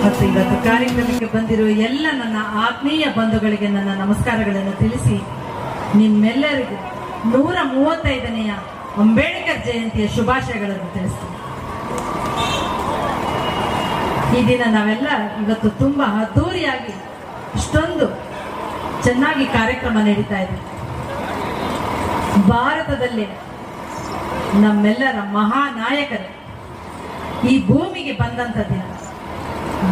ಮತ್ತು ಇವತ್ತು ಕಾರ್ಯಕ್ರಮಕ್ಕೆ ಬಂದಿರುವ ಎಲ್ಲ ನನ್ನ ಆತ್ಮೀಯ ಬಂಧುಗಳಿಗೆ ನನ್ನ ನಮಸ್ಕಾರಗಳನ್ನು ತಿಳಿಸಿ ನಿಮ್ಮೆಲ್ಲರಿಗೂ 135ನೇ ಅಂಬೇಡ್ಕರ್ ಜಯಂತಿಯ ಶುಭಾಶಯಗಳನ್ನು ತಿಳಿಸ್ತೀನಿ. ಈ ದಿನ ನಾವೆಲ್ಲ ಇವತ್ತು ತುಂಬಾ ಅದ್ದೂರಿಯಾಗಿ ಇಷ್ಟೊಂದು ಚೆನ್ನಾಗಿ ಕಾರ್ಯಕ್ರಮ ನಡೀತಾ ಇದೆ. ಭಾರತದಲ್ಲಿ ನಮ್ಮೆಲ್ಲರ ಮಹಾನಾಯಕರು ಈ ಭೂಮಿಗೆ ಬಂದಂತ ದಿನ,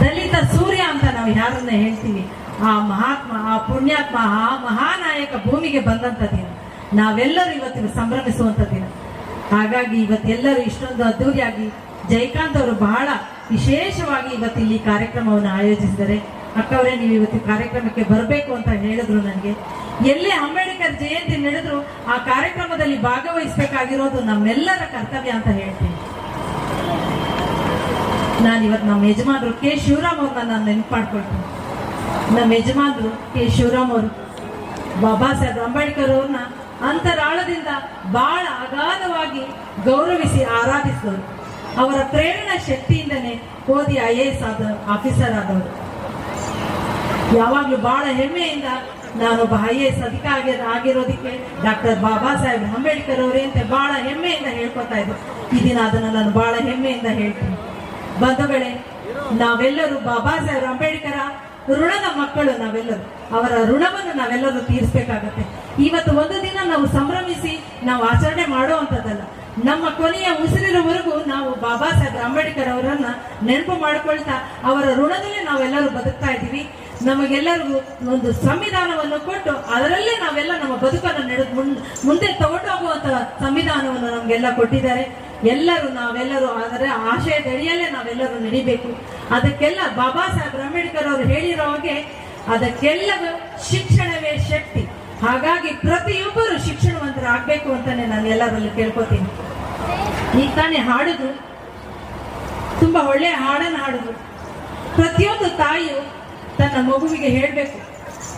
ದಲಿತ ಸೂರ್ಯ ಅಂತ ನಾವು ಯಾರನ್ನ ಹೇಳ್ತೀವಿ, ಆ ಮಹಾತ್ಮ, ಆ ಪುಣ್ಯಾತ್ಮ, ಆ ಮಹಾನಾಯಕ ಭೂಮಿಗೆ ಬಂದಂತ ದಿನ, ನಾವೆಲ್ಲರೂ ಇವತ್ತಿಗೆ ಸಂಭ್ರಮಿಸುವಂತ ದಿನ. ಹಾಗಾಗಿ ಇವತ್ತೆಲ್ಲರೂ ಇಷ್ಟೊಂದು ಅದ್ದೂರಿಯಾಗಿ ಜಯಕಾಂತ್ ಅವರು ಬಹಳ ವಿಶೇಷವಾಗಿ ಇವತ್ತು ಇಲ್ಲಿ ಕಾರ್ಯಕ್ರಮವನ್ನು ಆಯೋಜಿಸಿದ್ದಾರೆ. ಅಕ್ಕವರೇ, ನೀವು ಇವತ್ತು ಕಾರ್ಯಕ್ರಮಕ್ಕೆ ಬರಬೇಕು ಅಂತ ಹೇಳಿದ್ರು. ನನಗೆ ಎಲ್ಲೇ ಅಂಬೇಡ್ಕರ್ ಜಯಂತಿ ನಡೆದ್ರು ಆ ಕಾರ್ಯಕ್ರಮದಲ್ಲಿ ಭಾಗವಹಿಸಬೇಕಾಗಿರೋದು ನಮ್ಮೆಲ್ಲರ ಕರ್ತವ್ಯ ಅಂತ ಹೇಳ್ತೀನಿ. ನಾನಿವತ್ತು ನಮ್ಮ ಯಜಮಾನರು ಕೆ ಶಿವರಾಮ್ ಅವ್ರನ್ನ ನಾನು ನೆನಪು ಮಾಡ್ಕೊಳ್ತೀನಿ. ನಮ್ಮ ಯಜಮಾನರು ಕೆ ಶಿವರಾಮ್ ಅವರು ಬಾಬಾ ಸಾಹೇಬ್ ಅಂಬೇಡ್ಕರ್ ಅವ್ರನ್ನ ಅಂತರಾಳದಿಂದ ಬಹಳ ಅಗಾಧವಾಗಿ ಗೌರವಿಸಿ ಆರಾಧಿಸಿದವರು. ಅವರ ಪ್ರೇರಣಾ ಶಕ್ತಿಯಿಂದನೇ ಓದಿ IAS ಆಫೀಸರ್ ಆದವರು. ಯಾವಾಗ್ಲೂ ಬಹಳ ಹೆಮ್ಮೆಯಿಂದ ನಾನೊಬ್ಬ IAS ಅಧಿಕಾರಿ ಆಗಿರೋದಕ್ಕೆ ಡಾಕ್ಟರ್ ಬಾಬಾ ಸಾಹೇಬ್ ಅಂಬೇಡ್ಕರ್ ಅವರೇ ಅಂತ ಬಹಳ ಹೆಮ್ಮೆಯಿಂದ ಹೇಳ್ಕೊತಾ ಇದ್ರು. ಈ ದಿನ ಅದನ್ನ ನಾನು ಬಹಳ ಹೆಮ್ಮೆಯಿಂದ ಹೇಳ್ತೀನಿ. ಬಂಧುಗಳೇ, ನಾವೆಲ್ಲರೂ ಬಾಬಾ ಸಾಹೇಬ್ ಅಂಬೇಡ್ಕರ ಋಣದ ಮಕ್ಕಳು. ನಾವೆಲ್ಲರೂ ಅವರ ಋಣವನ್ನು ನಾವೆಲ್ಲರೂ ತೀರಿಸಬೇಕಾಗತ್ತೆ. ಇವತ್ತು ಒಂದು ದಿನ ನಾವು ಸಂಭ್ರಮಿಸಿ ನಾವು ಆಚರಣೆ ಮಾಡುವಂಥದ್ದಲ್ಲ, ನಮ್ಮ ಕೊನೆಯ ಉಸಿರಿರುವವರೆಗೂ ನಾವು ಬಾಬಾ ಸಾಹೇಬ್ ಅಂಬೇಡ್ಕರ್ ಅವರನ್ನ ನೆನಪು ಮಾಡ್ಕೊಳ್ತಾ ಅವರ ಋಣದಲ್ಲೇ ನಾವೆಲ್ಲರೂ ಬದುಕ್ತಾ ಇದ್ದೀವಿ. ನಮಗೆಲ್ಲರಿಗೂ ಒಂದು ಸಂವಿಧಾನವನ್ನು ಕೊಟ್ಟು ಅದರಲ್ಲೇ ನಾವೆಲ್ಲ ನಮ್ಮ ಬದುಕನ್ನು ನಡೆದು ಮುಂದೆ ತಗೊಂಡೋಗುವಂತ ಸಂವಿಧಾನವನ್ನು ನಮಗೆಲ್ಲ ಕೊಟ್ಟಿದ್ದಾರೆ. ನಾವೆಲ್ಲರೂ ಅದರ ಆಶಯದಡಿಯಲ್ಲೇ ನಾವೆಲ್ಲರೂ ನಡಿಬೇಕು. ಅದಕ್ಕೆಲ್ಲ ಬಾಬಾ ಸಾಹೇಬ್ ಅಂಬೇಡ್ಕರ್ ಅವರು ಹೇಳಿರೋ ಹಾಗೆ ಅದಕ್ಕೆಲ್ಲವೂ ಶಿಕ್ಷಣವೇ ಶಕ್ತಿ. ಹಾಗಾಗಿ ಪ್ರತಿಯೊಬ್ಬರು ಶಿಕ್ಷಣವಂತರಾಗಬೇಕು ಅಂತಾನೆ ನಾನು ಎಲ್ಲರಲ್ಲಿ ಕೇಳ್ಕೊತೀನಿ. ಈಗ ತಾನೇ ಹಾಡುದು, ತುಂಬಾ ಒಳ್ಳೆಯ ಹಾಡನ್ನು ಹಾಡುದು. ಪ್ರತಿಯೊಂದು ತಾಯಿಯು ತನ್ನ ಮಗುವಿಗೆ ಹೇಳ್ಬೇಕು,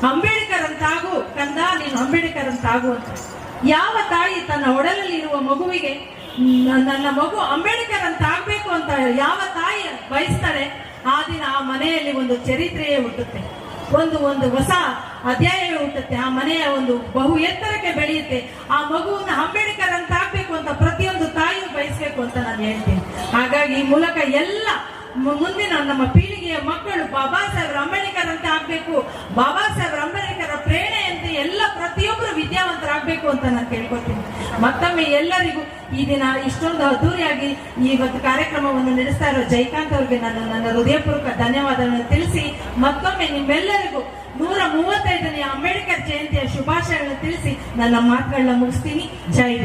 ಅಂಬೇಡ್ಕರ್ ಅಂತಾಗು ಕಂದ, ನೀನು ಅಂಬೇಡ್ಕರ್ ಅಂತಾಗು ಅಂತ. ಯಾವ ತಾಯಿ ತನ್ನ ಒಡಲಲ್ಲಿ ಇರುವ ಮಗುವಿಗೆ ನನ್ನ ಮಗು ಅಂಬೇಡ್ಕರ್ ಅಂತ ಆಗ್ಬೇಕು ಅಂತ ಯಾವ ತಾಯಿ ಬಯಸ್ತಾರೆ, ಆ ದಿನ ಆ ಮನೆಯಲ್ಲಿ ಒಂದು ಚರಿತ್ರೆಯೇ ಹುಟ್ಟುತ್ತೆ, ಒಂದು ಹೊಸ ಅಧ್ಯಾಯವೇ ಹುಟ್ಟುತ್ತೆ. ಆ ಮನೆಯ ಒಂದು ಬಹು ಎತ್ತರಕ್ಕೆ ಬೆಳೆಯುತ್ತೆ. ಆ ಮಗುವನ್ನ ಅಂಬೇಡ್ಕರ್ ಅಂತ ಆಗ್ಬೇಕು ಅಂತ ಪ್ರತಿಯೊಂದು ತಾಯಿಯು ಬಯಸ್ಬೇಕು ಅಂತ ನಾನು ಹೇಳ್ತೀನಿ. ಹಾಗಾಗಿ ಈ ಮೂಲಕ ಎಲ್ಲ ಮುಂದಿನ ನಮ್ಮ ಪೀಳಿಗೆಯ ಮಕ್ಕಳು ಬಾಬಾ ಸಾಹೇಬ್ ಅಂಬೇಡ್ಕರ್ ಅಂತ ಆಗ್ಬೇಕು, ಬಾಬಾ ಸಾಹೇಬ್ ಅಂಬೇಡ್ಕರ್ ಪ್ರೇರಣೆಯಂತೆ ಎಲ್ಲ ಪ್ರತಿಯೊಬ್ಬರು ವಿದ್ಯಾವಂತರಾಗಬೇಕು ಅಂತ ನಾನು ಕೇಳ್ಕೊತೀನಿ. ಮತ್ತೊಮ್ಮೆ ಎಲ್ಲರಿಗೂ ಈ ದಿನ ಇಷ್ಟೊಂದು ಅದ್ದೂರಿಯಾಗಿ ಇವತ್ತು ಕಾರ್ಯಕ್ರಮವನ್ನು ನಡೆಸ್ತಾ ಇರೋ ಜಯಕಾಂತ್ ಅವರಿಗೆ ನಾನು ನನ್ನ ಹೃದಯಪೂರ್ವಕ ಧನ್ಯವಾದಗಳನ್ನು ತಿಳಿಸಿ ಮತ್ತೊಮ್ಮೆ ನಿಮ್ಮೆಲ್ಲರಿಗೂ 135ನೇ ಅಂಬೇಡ್ಕರ್ ಜಯಂತಿಯ ಶುಭಾಶಯಗಳನ್ನು ತಿಳಿಸಿ ನನ್ನ ಮಾತುಗಳನ್ನ ಮುಗಿಸ್ತೀನಿ. ಜೈ ಭೀಮ್.